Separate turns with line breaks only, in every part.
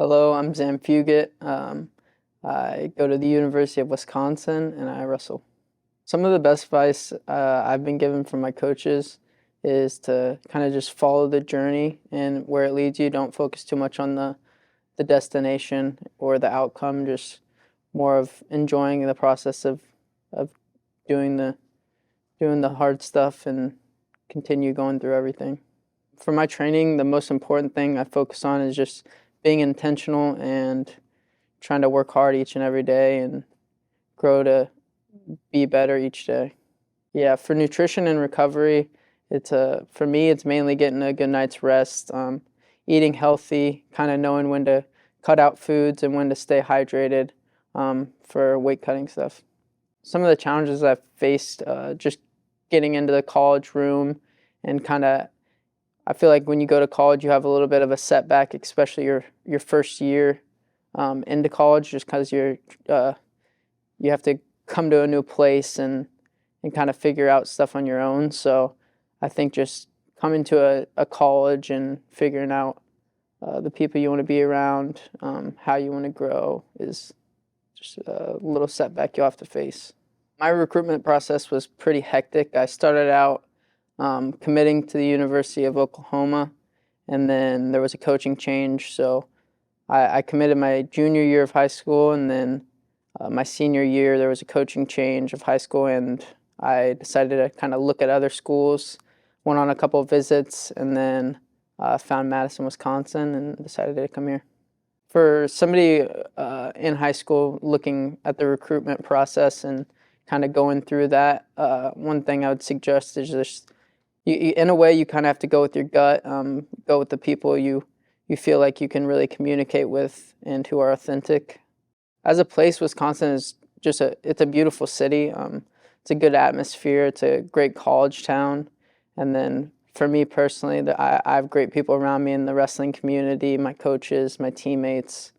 Hello, I'm Zan Fugitt. I go to the University of Wisconsin and I wrestle. Some of the best advice I've been given from my coaches is to kind of just follow the journey and where it leads you. Don't focus too much on the destination or the outcome, just more of enjoying the process of doing the hard stuff and continue going through everything. For my training, the most important thing I focus on is just being intentional and trying to work hard each and every day and grow to be better each day. Yeah, for nutrition and recovery, for me, it's mainly getting a good night's rest, eating healthy, kind of knowing when to cut out foods and when to stay hydrated for weight cutting stuff. Some of the challenges I've faced, just getting into the college room and I feel like when you go to college, you have a little bit of a setback, especially your first year into college, just because you have to come to a new place and kind of figure out stuff on your own. So I think just coming to a college and figuring out the people you want to be around, how you want to grow is just a little setback you'll have to face. My recruitment process was pretty hectic. I started out committing to the University of Oklahoma, and then there was a coaching change. So I committed my junior year of high school, and then my senior year there was a coaching change of high school, and I decided to kind of look at other schools, went on a couple of visits, and then found Madison, Wisconsin, and decided to come here. For somebody in high school looking at the recruitment process and kind of going through that, one thing I would suggest is just in a way, you kind of have to go with your gut, go with the people you feel like you can really communicate with and who are authentic. As a place, Wisconsin is it's a beautiful city. It's a good atmosphere. It's a great college town. And then for me personally, I have great people around me in the wrestling community, my coaches, my teammates,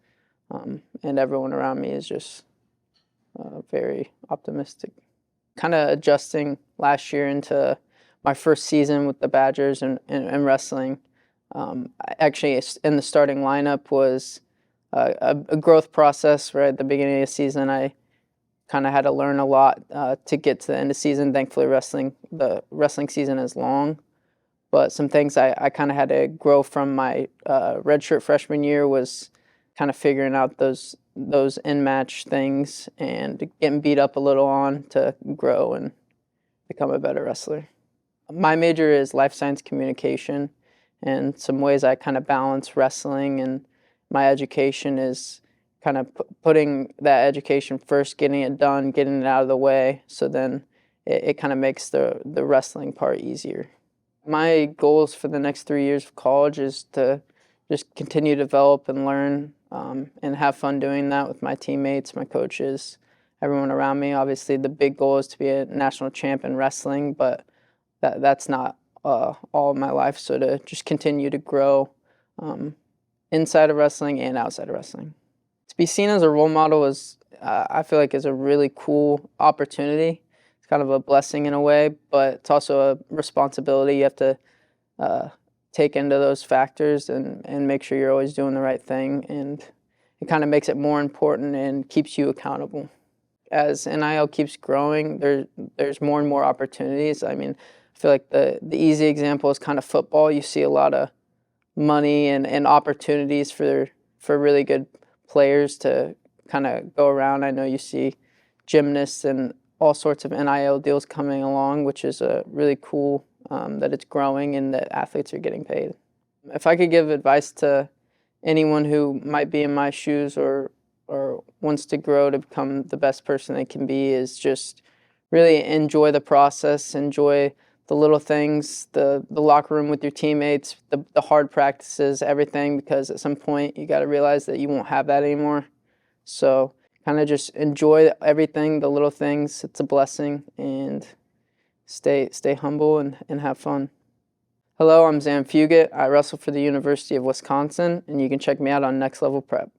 and everyone around me is just very optimistic. Kind of adjusting last year into my first season with the Badgers and wrestling. Actually, in the starting lineup was a growth process. Right at the beginning of the season, I kind of had to learn a lot to get to the end of the season. Thankfully, the wrestling season is long, but some things I kind of had to grow from my redshirt freshman year was kind of figuring out those in-match things and getting beat up a little on to grow and become a better wrestler. My major is life science communication, and some ways I kind of balance wrestling and my education is kind of putting that education first, getting it done, getting it out of the way, so then it kind of makes the wrestling part easier. My goals for the next 3 years of college is to just continue to develop and learn and have fun doing that with my teammates, my coaches, everyone around me. Obviously, the big goal is to be a national champ in wrestling, but that's not all of my life. So to just continue to grow inside of wrestling and outside of wrestling. To be seen as a role model I feel like is a really cool opportunity. It's kind of a blessing in a way, but it's also a responsibility. You have to take into those factors and make sure you're always doing the right thing. And it kind of makes it more important and keeps you accountable. As NIL keeps growing, there's more and more opportunities. I mean, I feel like the easy example is kind of football. You see a lot of money and opportunities for really good players to kind of go around. I know you see gymnasts and all sorts of NIL deals coming along, which is really cool that it's growing and that athletes are getting paid. If I could give advice to anyone who might be in my shoes or wants to grow to become the best person they can be, is just really enjoy the process, enjoy the little things, the locker room with your teammates, the hard practices, everything, because at some point you got to realize that you won't have that anymore. So kind of just enjoy everything, the little things. It's a blessing, and stay humble and have fun. Hello, I'm Zan Fugitt. I wrestle for the University of Wisconsin, and you can check me out on Next Level Prep.